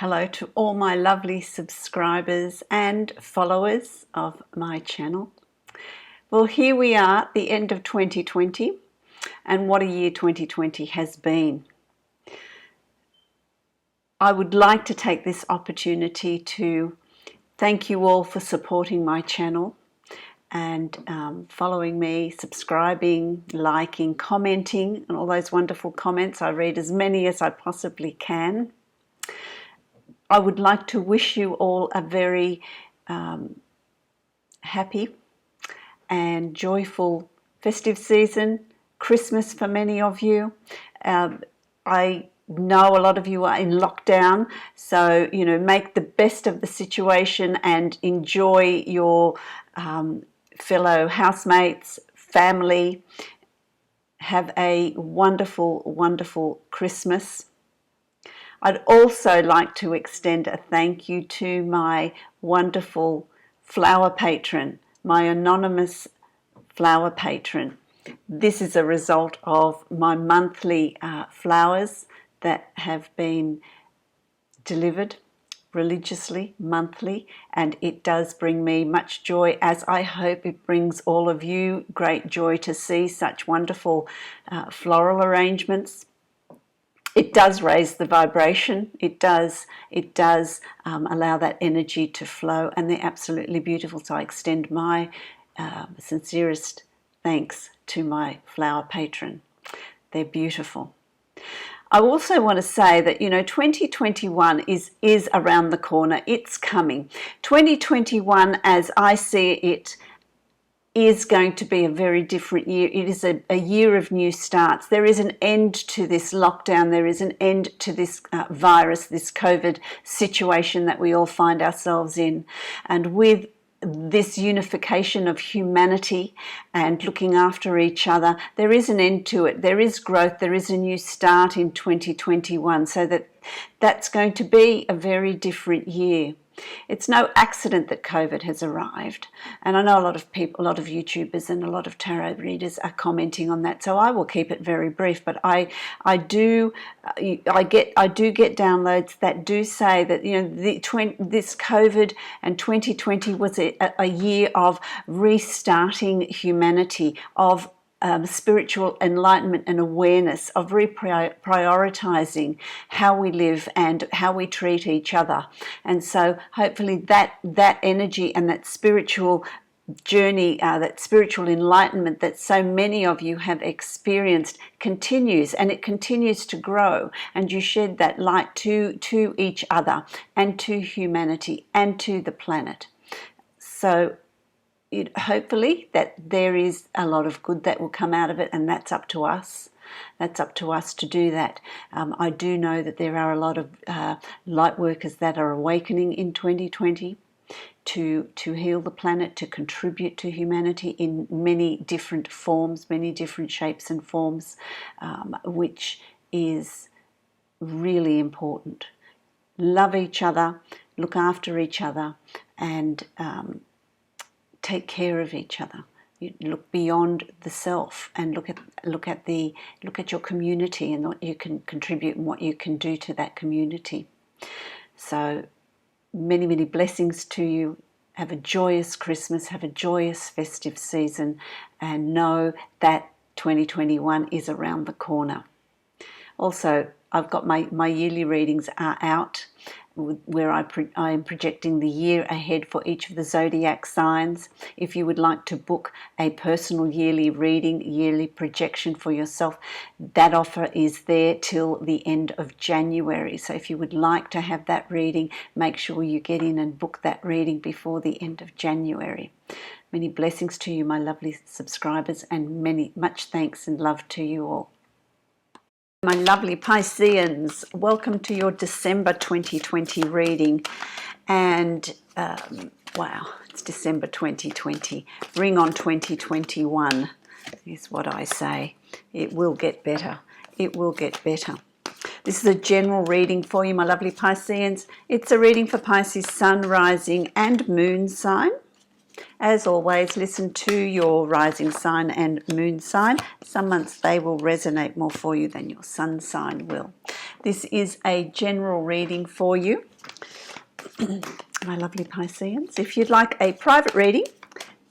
Hello to all my lovely subscribers and followers of my channel. Well, here we are at the end of 2020, and what a year 2020 has been. I would like to take this opportunity to thank you all for supporting my channel and following me, subscribing, liking, commenting, and all those wonderful comments. I read as many as I possibly can. I would like to wish you all a very happy and joyful festive season, Christmas for many of you. I know a lot of you are in lockdown, so make the best of the situation and enjoy your fellow housemates, family. Have a wonderful, wonderful Christmas. I'd also like to extend a thank you to my wonderful flower patron, my anonymous flower patron. This is a result of my monthly flowers that have been delivered religiously, monthly, and it does bring me much joy, as I hope it brings all of you great joy to see such wonderful floral arrangements. It does raise the vibration. It does allow that energy to flow, and they're absolutely beautiful. So I extend my sincerest thanks to my flower patron. They're beautiful. I also want to say that 2021 is around the corner. It's coming. 2021, as I see it, is going to be a very different year. It is a year of new starts. There is an end to this lockdown. There is an end to this virus, this COVID situation that we all find ourselves in. And with this unification of humanity and looking after each other, there is an end to it. There is growth. There is a new start in 2021. So that's going to be a very different year. It's no accident that COVID has arrived, and I know a lot of people, a lot of YouTubers and a lot of tarot readers are commenting on that, so I will keep it very brief. But I do get downloads that do say that this COVID and 2020 was a year of restarting humanity, of spiritual enlightenment and awareness, of reprioritizing how we live and how we treat each other. And so hopefully that energy and that spiritual journey, that spiritual enlightenment that so many of you have experienced continues, and it continues to grow, and you shed that light to each other and to humanity and to the planet. So hopefully that there is a lot of good that will come out of it, and that's up to us. That's up to us to do that. I do know that there are a lot of light workers that are awakening in 2020 to heal the planet, to contribute to humanity in many different forms, many different shapes and forms, which is really important. Love each other, look after each other, and take care of each other. You look beyond the self and look at your community and what you can contribute and what you can do to that community. So many, many blessings to you. Have a joyous Christmas, have a joyous festive season, and know that 2021 is around the corner. Also, I've got my yearly readings are out, where I am projecting the year ahead for each of the zodiac signs. If you would like to book a personal yearly reading, yearly projection for yourself, that offer is there till the end of January. So if you would like to have that reading, make sure you get in and book that reading before the end of January. Many blessings to you, my lovely subscribers, and much thanks and love to you all. My lovely Pisceans, welcome to your December 2020 reading. And wow, it's December 2020. Bring on 2021 is what I say. It will get better. It will get better. This is a general reading for you, my lovely Pisceans. It's a reading for Pisces Sun, Rising and Moon sign. As always, listen to your rising sign and moon sign. Some months they will resonate more for you than your sun sign will. This is a general reading for you, my lovely Pisceans. If you'd like a private reading,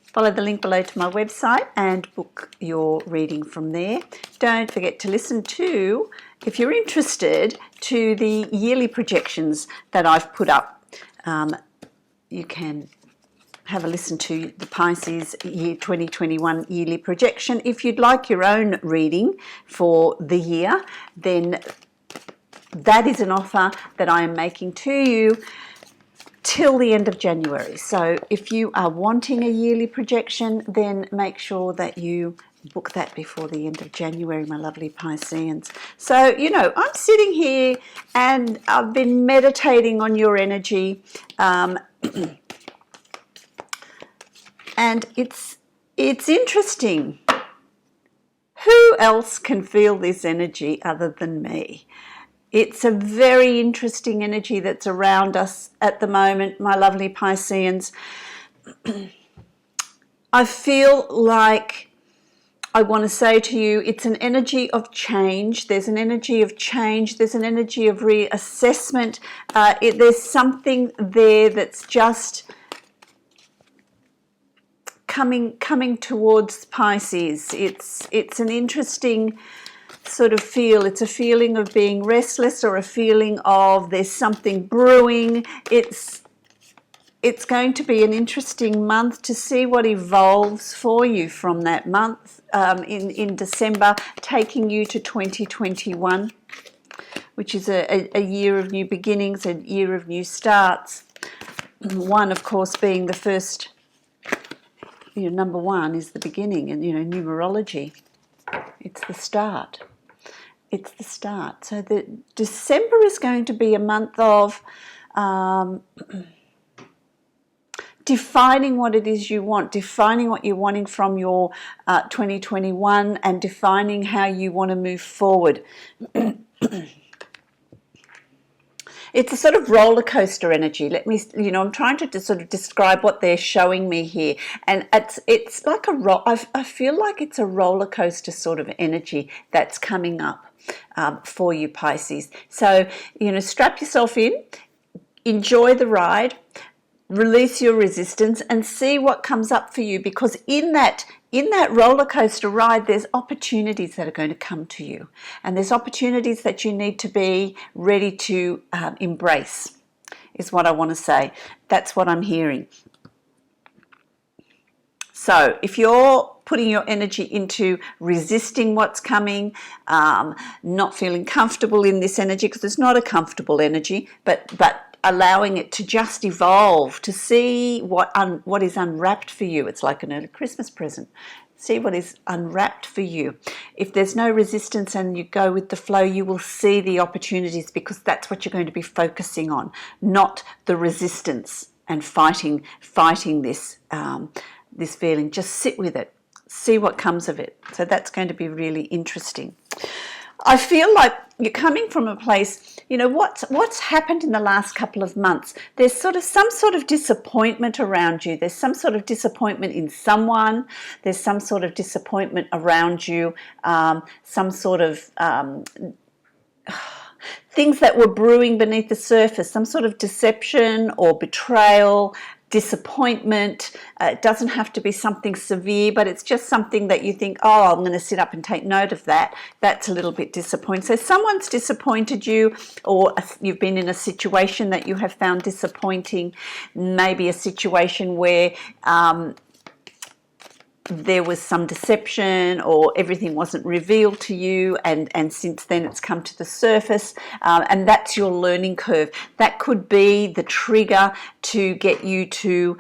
follow the link below to my website and book your reading from there. Don't forget to listen to, if you're interested, to the yearly projections that I've put up. You can have a listen to the Pisces year 2021 yearly projection. If you'd like your own reading for the year, then that is an offer that I am making to you till the end of January. So if you are wanting a yearly projection, then make sure that you book that before the end of January, my lovely Pisceans. So, you know, I'm sitting here and I've been meditating on your energy, and it's interesting. Who else can feel this energy other than me? It's a very interesting energy that's around us at the moment, my lovely Pisceans. I feel like I want to say to you, it's an energy of change. There's an energy of change. There's an energy of reassessment. There's something there that's just coming towards Pisces. It's an interesting sort of feel. It's a feeling of being restless, or a feeling of there's something brewing. It's going to be an interesting month to see what evolves for you from that month in December, taking you to 2021, which is a year of new beginnings, a year of new starts. One, of course, being the first, you know, number one is the beginning, and, you know, numerology, it's the start. It's the start. So the December is going to be a month of defining what it is you want, defining what you're wanting from your 2021, and defining how you want to move forward. It's a sort of roller coaster energy. Let me, you know, I'm trying to sort of describe what they're showing me here, and it's like I feel like it's a roller coaster sort of energy that's coming up for you, Pisces. So, you know, strap yourself in, enjoy the ride, release your resistance, and see what comes up for you, because in that roller coaster ride, there's opportunities that are going to come to you, and there's opportunities that you need to be ready to embrace, is what I want to say. That's what I'm hearing. So if you're putting your energy into resisting what's coming, not feeling comfortable in this energy, because it's not a comfortable energy, but allowing it to just evolve, to see what is unwrapped for you. It's like an early Christmas present. See what is unwrapped for you. If there's no resistance and you go with the flow, you will see the opportunities, because that's what you're going to be focusing on, not the resistance and fighting this this feeling. Just sit with it, see what comes of it. So that's going to be really interesting. I feel like you're coming from a place, you know, what's happened in the last couple of months. There's some sort of disappointment around you. There's some sort of disappointment in someone. There's some sort of disappointment around you, some sort of things that were brewing beneath the surface, some sort of deception or betrayal, disappointment. It doesn't have to be something severe, but it's just something that you think, oh, I'm going to sit up and take note of that. That's a little bit disappointing. So someone's disappointed you, or you've been in a situation that you have found disappointing, maybe a situation where there was some deception, or everything wasn't revealed to you, and since then it's come to the surface, and that's your learning curve. That could be the trigger to get you to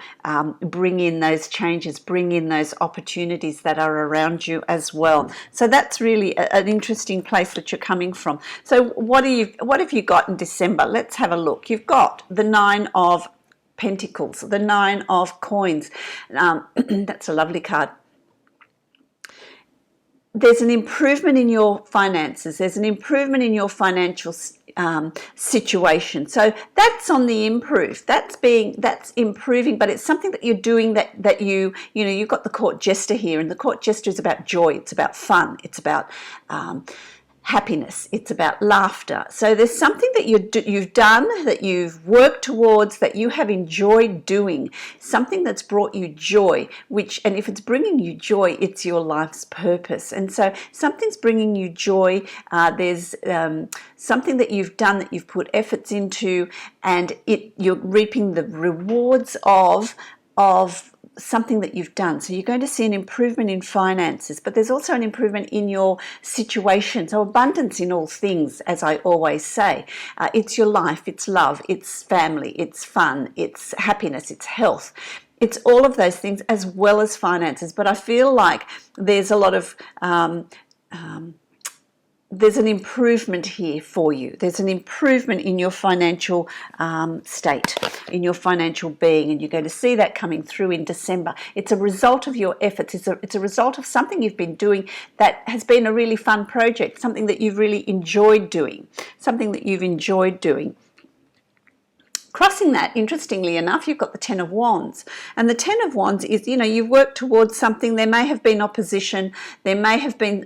bring in those changes, bring in those opportunities that are around you as well. So that's really an interesting place that you're coming from. So what have you got in December? Let's have a look. You've got the 9 of Pentacles, the 9 of Coins. That's a lovely card. There's an improvement in your finances. There's an improvement in your financial situation. So that's on the improve. That's improving, but it's something that you're doing that you've got the court jester here, and the court jester is about joy. It's about fun. It's about happiness. It's about laughter. So there's something that you've done, that you've worked towards, that you have enjoyed doing, something that's brought you joy, and if it's bringing you joy, it's your life's purpose. And so something's bringing you joy. There's something that you've done, that you've put efforts into, and you're reaping the rewards of something that you've done. So you're going to see an improvement in finances, but there's also an improvement in your situation. So abundance in all things, as I always say. It's your life, it's love, it's family, it's fun, it's happiness, it's health. It's all of those things as well as finances. But I feel like there's a lot of there's an improvement here for you. There's an improvement in your financial state, in your financial being, and you're going to see that coming through in December. It's a result of your efforts. It's a result of something you've been doing that has been a really fun project, something that you've really enjoyed doing, Crossing that, interestingly enough, you've got the Ten of Wands. And the Ten of Wands is, you've worked towards something. There may have been opposition. There may have been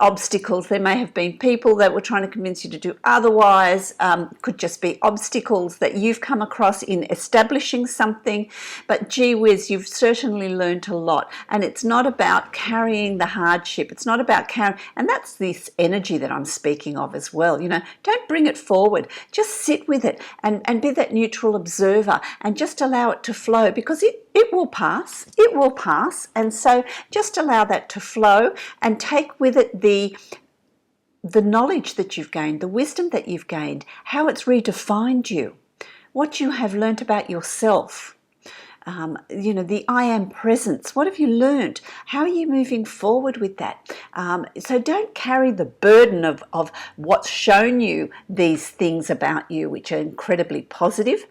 obstacles. There may have been people that were trying to convince you to do otherwise. Could just be obstacles that you've come across in establishing something. But gee whiz, you've certainly learned a lot. And it's not about carrying the hardship. It's not about carrying, and that's this energy that I'm speaking of as well. Don't bring it forward. Just sit with it and be that neutral observer and just allow it to flow, because it will pass. It will pass. And so just allow that to flow and take with it the knowledge that you've gained, the wisdom that you've gained, how it's redefined you, what you have learnt about yourself. The I am presence. What have you learnt? How are you moving forward with that? So don't carry the burden of what's shown you these things about you, which are incredibly positive.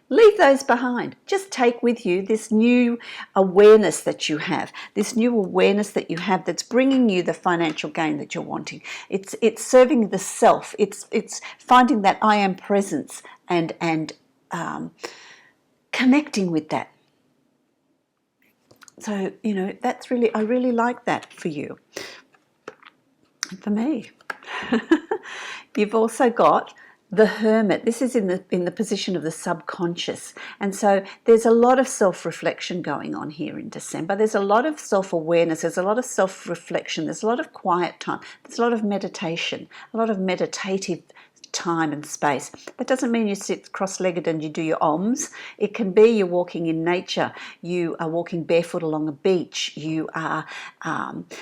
Leave those behind. Just take with you this new awareness that you have, that's bringing you the financial gain that you're wanting. It's serving the self. It's finding that I am presence and connecting with that. So, that's really, I really like that for you. And for me. You've also got the Hermit. This is in the position of the subconscious. And so there's a lot of self-reflection going on here in December. There's a lot of self-awareness. There's a lot of self-reflection. There's a lot of quiet time. There's a lot of meditation, a lot of meditative time and space. That doesn't mean you sit cross-legged and you do your ohms. It can be you're walking in nature. You are walking barefoot along a beach. You are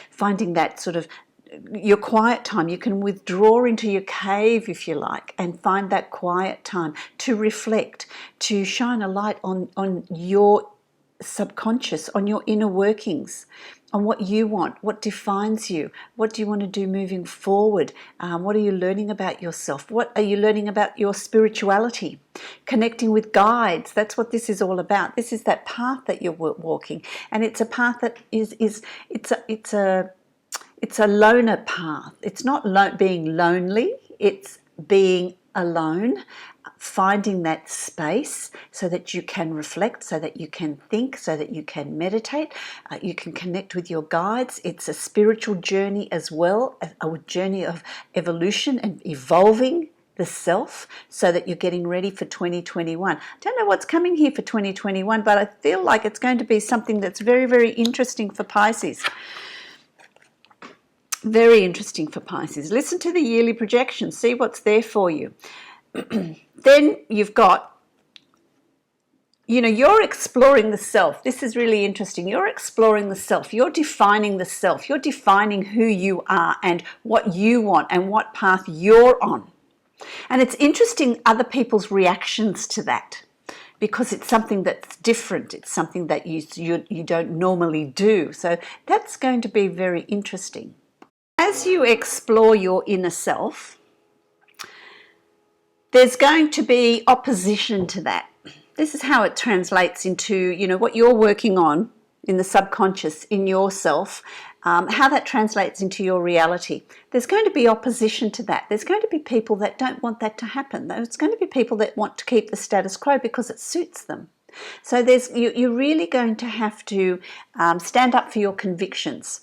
finding that sort of your quiet time. You can withdraw into your cave, if you like, and find that quiet time to reflect, to shine a light on your subconscious, on your inner workings, on what you want, what defines you, what do you want to do moving forward, what are you learning about yourself, what are you learning about your spirituality, connecting with guides. That's what this is all about. This is that path that you're walking, and it's a path that it's a loner path. It's not being lonely, it's being alone, finding that space so that you can reflect, so that you can think, so that you can meditate, you can connect with your guides. It's a spiritual journey as well, a journey of evolution and evolving the self, so that you're getting ready for 2021. I don't know what's coming here for 2021, but I feel like it's going to be something that's very, very interesting for Pisces. Very interesting for Pisces. Listen to the yearly projections. See what's there for you. Then you've got, you're exploring the self. This is really interesting. You're exploring the self. You're defining the self. You're defining who you are and what you want and what path you're on. And it's interesting other people's reactions to that, because it's something that's different. It's something that you don't normally do. So that's going to be very interesting. As you explore your inner self, there's going to be opposition to that. This is how it translates into, what you're working on in the subconscious, in yourself. how that translates into your reality. There's going to be opposition to that. There's going to be people that don't want that to happen. There's going to be people that want to keep the status quo because it suits them. So you're really going to have to stand up for your convictions.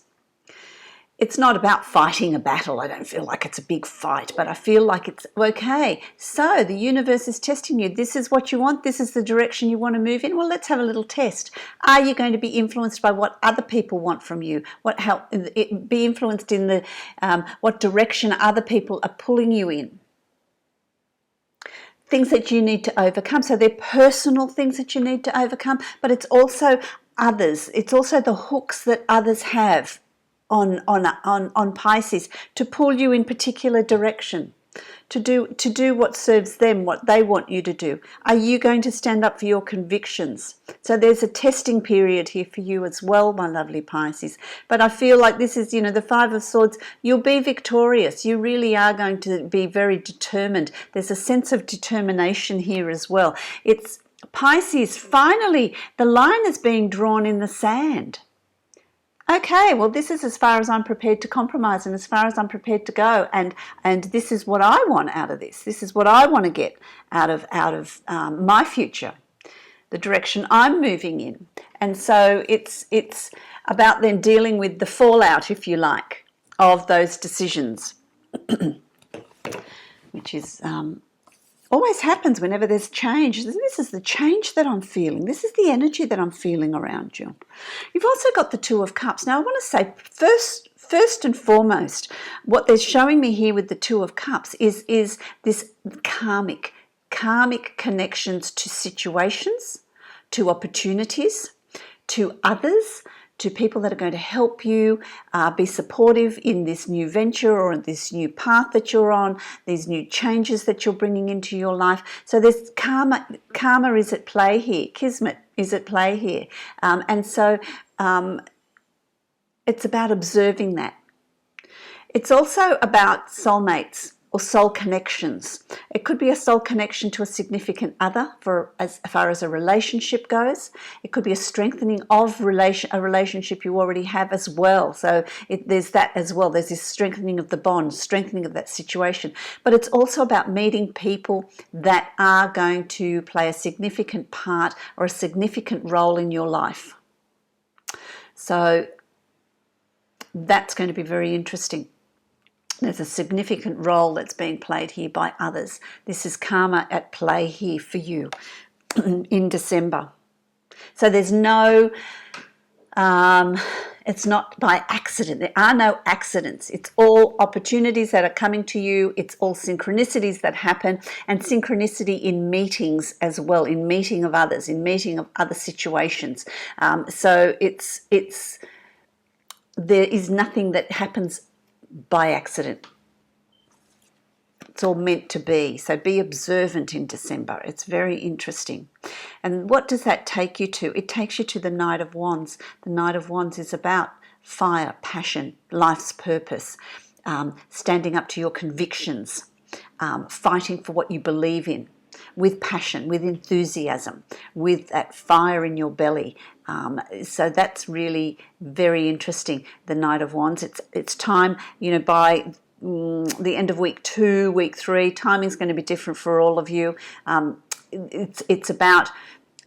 It's not about fighting a battle. I don't feel like it's a big fight, but I feel like it's okay. So the universe is testing you. This is what you want. This is the direction you want to move in. Well, let's have a little test. Are you going to be influenced by what other people want from you? Be influenced in the what direction other people are pulling you in? Things that you need to overcome. So they're personal things that you need to overcome, but it's also others. It's also the hooks that others have on Pisces to pull you in particular direction, to do what serves them, what they want you to do. Are you going to stand up for your convictions? So there's a testing period here for you as well, my lovely Pisces. But I feel like this is, the Five of Swords. You'll be victorious. You really are going to be very determined. There's a sense of determination here as well. It's Pisces, finally, the line is being drawn in the sand. Okay, well, this is as far as I'm prepared to compromise and as far as I'm prepared to go, and this is what I want out of this. This is what I want to get out of my future, the direction I'm moving in. And so it's about then dealing with the fallout, if you like, of those decisions, which is always happens whenever there's change. This is the change that I'm feeling. This is the energy that I'm feeling around you. You've also got the Two of Cups. Now, I want to say first and foremost, what they're showing me here with the Two of Cups is this karmic connections to situations, to opportunities, to others, to people that are going to help you be supportive in this new venture or this new path that you're on, these new changes that you're bringing into your life. So there's karma is at play here, kismet is at play here. And so it's about observing that. It's also about soulmates or soul connections. It could be a soul connection to a significant other as far as a relationship goes. It could be a strengthening of a relationship you already have as well. So there's that as well. There's this strengthening of the bond, strengthening of that situation. But it's also about meeting people that are going to play a significant part or a significant role in your life. So that's going to be very interesting. There's a significant role that's being played here by others. This is karma at play here for you in December. So there's no, it's not by accident. There are no accidents. It's all opportunities that are coming to you. It's all synchronicities that happen, and synchronicity in meetings as well, in meeting of others, in meeting of other situations. So there is nothing that happens by accident. It's all meant to be. So be observant in December. It's very interesting. And what does that take you to? It takes you to the Knight of Wands. The Knight of Wands is about fire, passion, life's purpose, standing up to your convictions, fighting for what you believe in, with passion, with enthusiasm, with that fire in your belly. So that's really very interesting, the Knight of Wands. It's time, by the end of week 2, week 3, timing's going to be different for all of you. It's about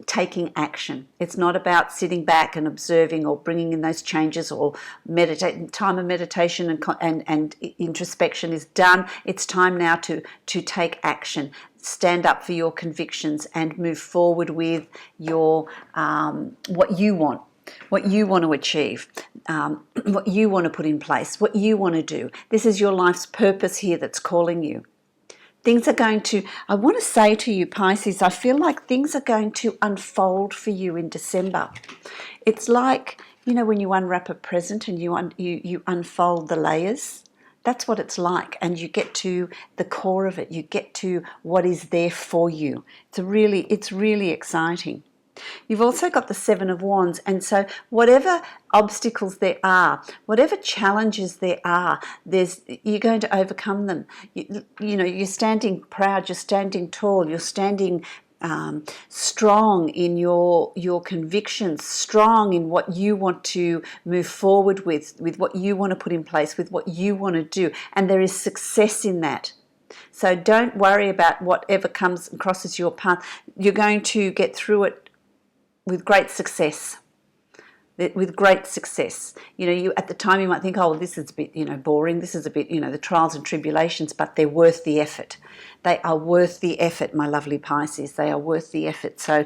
taking action. It's not about sitting back and observing or bringing in those changes or meditate. Time of meditation and introspection is done. It's time now to take action. Stand up for your convictions and move forward with your what you want to achieve, what you want to put in place, what you want to do. This is your life's purpose here that's calling you. Things are going to, I want to say to you, Pisces, I feel like things are going to unfold for you in December. It's like, when you unwrap a present and you unfold the layers. That's what it's like, and you get to the core of it. You get to what is there for you. It's really exciting. You've also got the Seven of Wands, and so whatever obstacles there are, whatever challenges there are, you're going to overcome them. You're standing proud, you're standing tall, you're standing strong in your convictions, strong in what you want to move forward with what you want to put in place, with what you want to do, and there is success in that. So don't worry about whatever comes and crosses your path. You're going to get through it with great success. With great success. You at the time you might think, oh, well, this is a bit, boring. This is a bit, the trials and tribulations, but they're worth the effort. They are worth the effort, my lovely Pisces. They are worth the effort. So,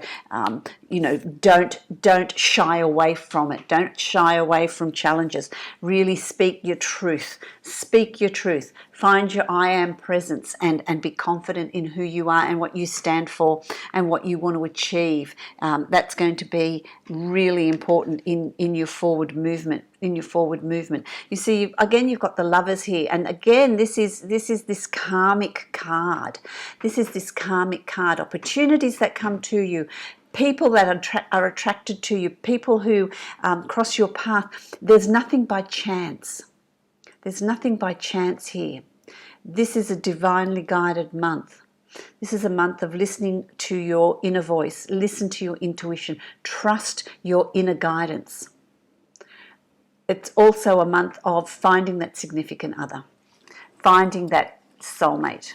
don't shy away from it. Don't shy away from challenges. Really speak your truth. Speak your truth. Find your I am presence and be confident in who you are and what you stand for and what you want to achieve. That's going to be really important in your forward movement. You see, again, you've got the Lovers here, and again, this is this karmic card. This is this karmic card. Opportunities that come to you, people that are attracted to you, people who cross your path. There's nothing by chance. There's nothing by chance here. This is a divinely guided month. This is a month of listening to your inner voice. Listen to your intuition. Trust your inner guidance. It's also a month of finding that significant other, finding that soulmate,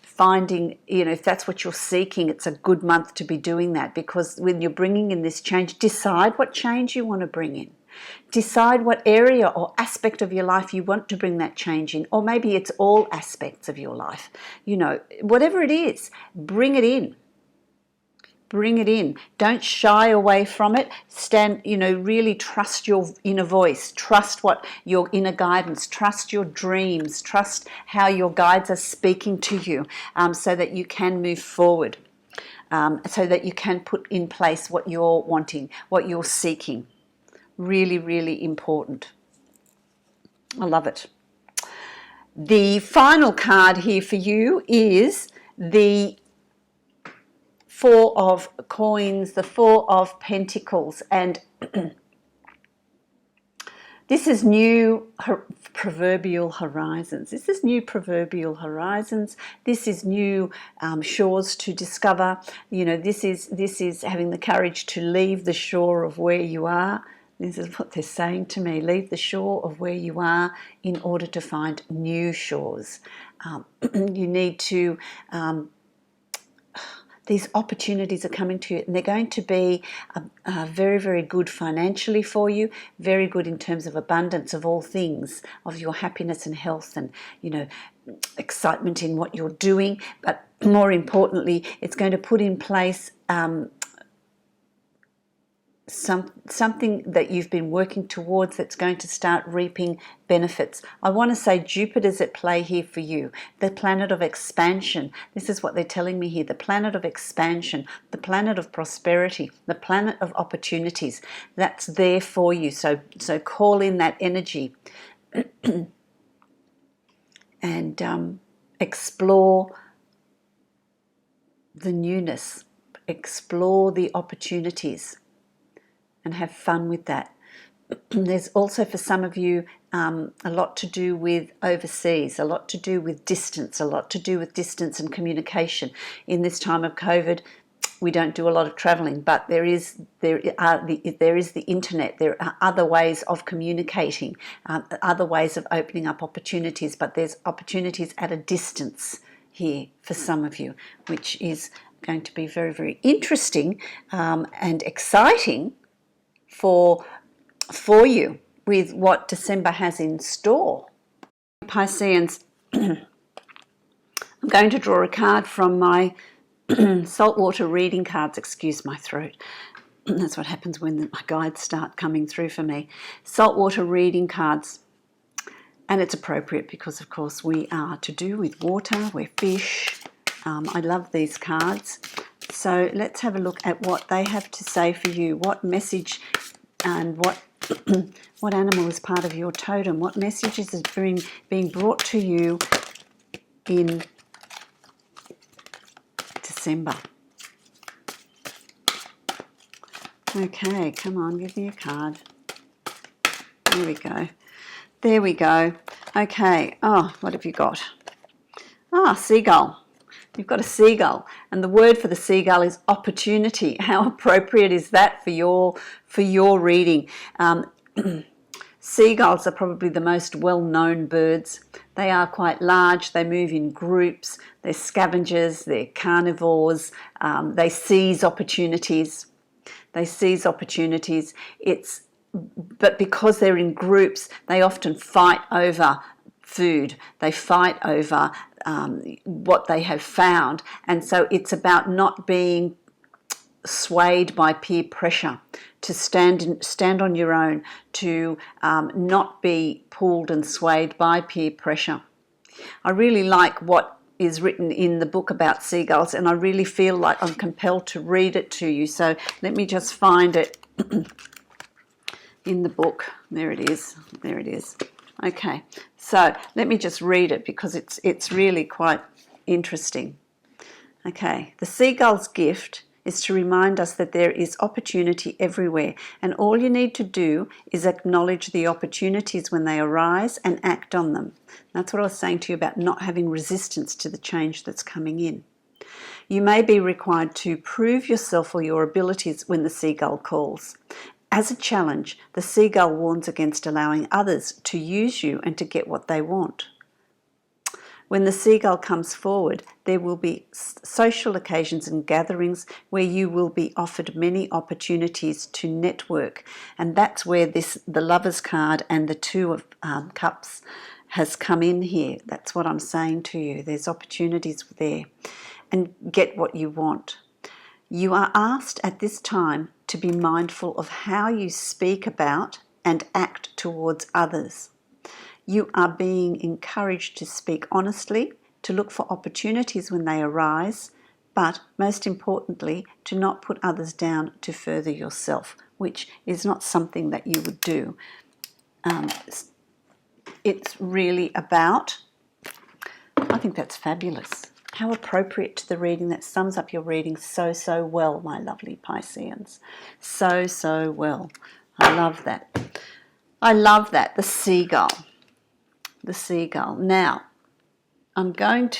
finding, if that's what you're seeking, it's a good month to be doing that, because when you're bringing in this change, decide what change you want to bring in. Decide what area or aspect of your life you want to bring that change in, or maybe it's all aspects of your life. Whatever it is, bring it in. Bring it in. Don't shy away from it. Really trust your inner voice. Trust what your inner guidance. Trust your dreams. Trust how your guides are speaking to you, so that you can move forward, so that you can put in place what you're wanting, what you're seeking. Really, really important. I love it. The final card here for you is the Four of Coins, the Four of Pentacles, and this is new proverbial horizons. This is new proverbial horizons. This is new shores to discover. This is having the courage to leave the shore of where you are. This is what they're saying to me. Leave the shore of where you are in order to find new shores. You need to... these opportunities are coming to you, and they're going to be very, very good financially for you, very good in terms of abundance of all things, of your happiness and health and, excitement in what you're doing. But more importantly, it's going to put in place something that you've been working towards that's going to start reaping benefits. I want to say Jupiter's at play here for you, the planet of expansion. This is what they're telling me here, the planet of expansion, the planet of prosperity, the planet of opportunities. That's there for you. So call in that energy and explore the newness, explore the opportunities, and have fun with that. There's also for some of you a lot to do with overseas, a lot to do with distance, and communication. In this time of COVID, we don't do a lot of traveling, but there is the internet. There are other ways of communicating, other ways of opening up opportunities, but there's opportunities at a distance here for some of you, which is going to be very, very interesting and exciting for you with what December has in store. Pisceans, I'm going to draw a card from my saltwater reading cards. Excuse my throat. That's what happens when my guides start coming through for me. Saltwater reading cards. And it's appropriate because, of course, we are to do with water. We're fish. I love these cards. So let's have a look at what they have to say for you. What message and what animal is part of your totem? What messages are being brought to you in December? Okay, come on, give me a card. There we go. There we go. Okay. Oh, what have you got? Ah, Seagull. You've got a seagull, and the word for the seagull is opportunity. How appropriate is that for your reading? Seagulls are probably the most well-known birds. They are quite large, they move in groups, they're scavengers, they're carnivores, they seize opportunities. They seize opportunities. But because they're in groups, they often fight over food. They fight over what they have found. And so it's about not being swayed by peer pressure, to stand on your own, to not be pulled and swayed by peer pressure. I really like what is written in the book about seagulls, and I really feel like I'm compelled to read it to you. So let me just find it in the book. There it is. There it is. Okay, so let me just read it because it's really quite interesting. Okay, the seagull's gift is to remind us that there is opportunity everywhere, and all you need to do is acknowledge the opportunities when they arise and act on them. That's what I was saying to you about not having resistance to the change that's coming in. You may be required to prove yourself or your abilities when the seagull calls. As a challenge, the seagull warns against allowing others to use you and to get what they want. When the seagull comes forward, there will be social occasions and gatherings where you will be offered many opportunities to network. And that's where the Lover's card and the Two of Cups has come in here. That's what I'm saying to you. There's opportunities there. And get what you want. You are asked at this time to be mindful of how you speak about and act towards others. You are being encouraged to speak honestly, to look for opportunities when they arise, but most importantly, to not put others down to further yourself, which is not something that you would do. It's really about, I think that's fabulous. How appropriate to the reading. That sums up your reading so well, my lovely Pisceans. So well. I love that. I love that. The seagull. The seagull. Now, I've got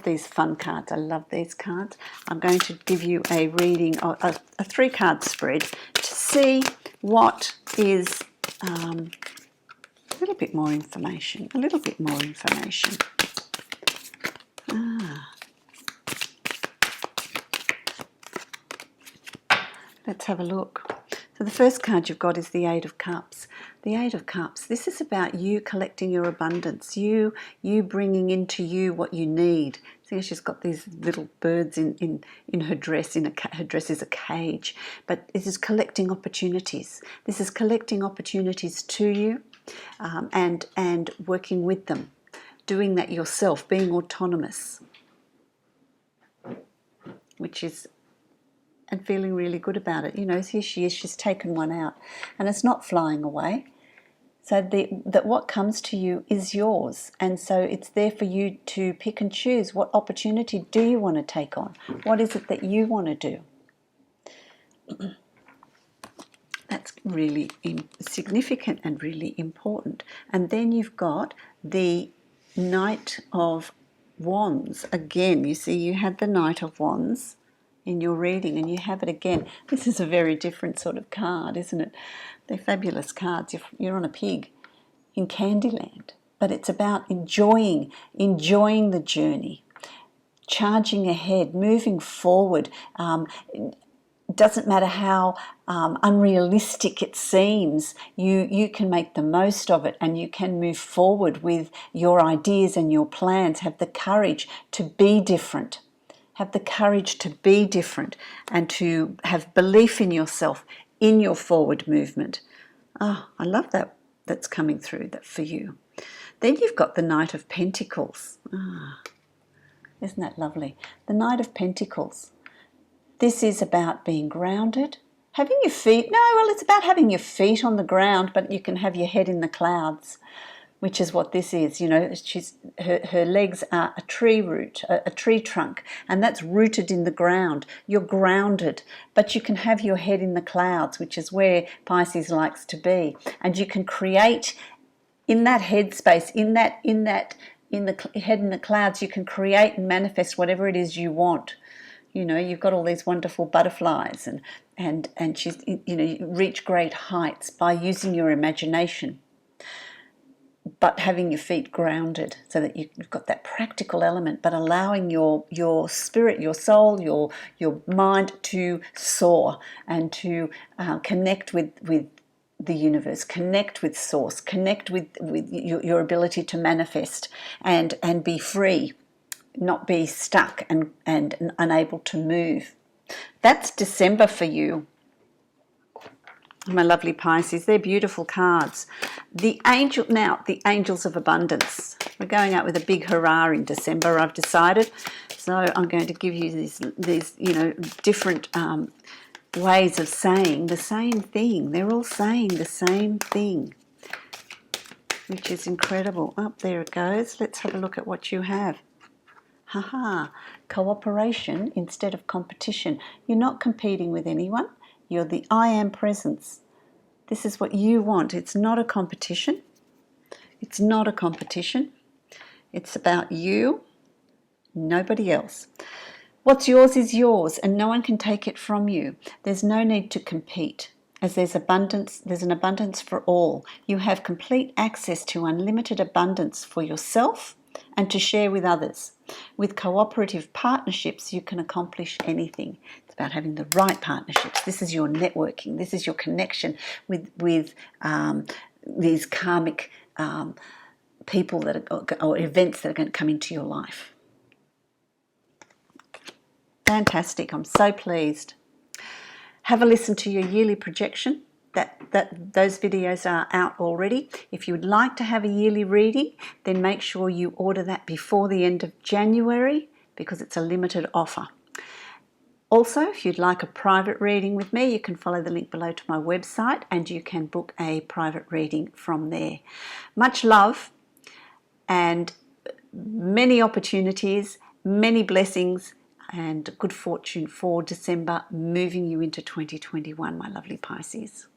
these fun cards. I love these cards. I'm going to give you a reading, a 3-card spread to see what is a little bit more information. Let's have a look. So the first card you've got is the Eight of Cups. The Eight of Cups, this is about you collecting your abundance, you bringing into you what you need. See, she's got these little birds in her dress. Her dress is a cage, but this is collecting opportunities. This is collecting opportunities to you and working with them, doing that yourself, being autonomous, which is, and feeling really good about it. You know, here she is, she's taken one out, and it's not flying away. So that what comes to you is yours, and so it's there for you to pick and choose. What opportunity do you want to take on? What is it that you want to do? That's really significant and really important. And then you've got the Knight of Wands. Again, you see, you had the Knight of Wands in your reading, and you have it again. This is a very different sort of card, isn't it? They're fabulous cards. You're on a pig in Candyland, but it's about enjoying the journey, charging ahead, moving forward. It doesn't matter how unrealistic it seems, you can make the most of it, and you can move forward with your ideas and your plans. Have the courage to be different. Have the courage to be different and to have belief in yourself, in your forward movement. Oh, I love that. That's coming through that for you. Then you've got the Knight of Pentacles. Isn't that lovely? The Knight of Pentacles. This is about being grounded, having your feet, it's about having your feet on the ground, but you can have your head in the clouds, which is what this is. You know, her legs are a tree root, a tree trunk, and that's rooted in the ground. You're grounded, but you can have your head in the clouds, which is where Pisces likes to be. And you can create in that headspace, in that in the head in the clouds, you can create and manifest whatever it is you want. You know, you've got all these wonderful butterflies, and she's, you know, you reach great heights by using your imagination, but having your feet grounded so that you've got that practical element, but allowing your spirit, your soul, your mind to soar and to connect with the universe, connect with source, connect with your ability to manifest and be free, not be stuck and unable to move. That's December for you, my lovely Pisces. They're beautiful cards. The angels of abundance. We're going out with a big hurrah in December, I've decided. So I'm going to give you these you know, different ways of saying the same thing. They're all saying the same thing, which is incredible. There it goes. Let's have a look at what you have. Haha, cooperation instead of competition. You're not competing with anyone. You're the I am presence. This is what you want. It's not a competition. It's not a competition. It's about you, nobody else. What's yours is yours, and no one can take it from you. There's no need to compete. As there's abundance, there's an abundance for all. You have complete access to unlimited abundance for yourself and to share with others. With cooperative partnerships, you can accomplish anything. It's about having the right partnerships. This is your networking. This is your connection with these karmic people that are, or events that are going to come into your life. Fantastic. I'm so pleased. Have a listen to your yearly projection. Those videos are out already. If you would like to have a yearly reading, then make sure you order that before the end of January, because it's a limited offer. Also, if you'd like a private reading with me, you can follow the link below to my website and you can book a private reading from there. Much love and many opportunities, many blessings and good fortune for December, moving you into 2021, my lovely Pisces.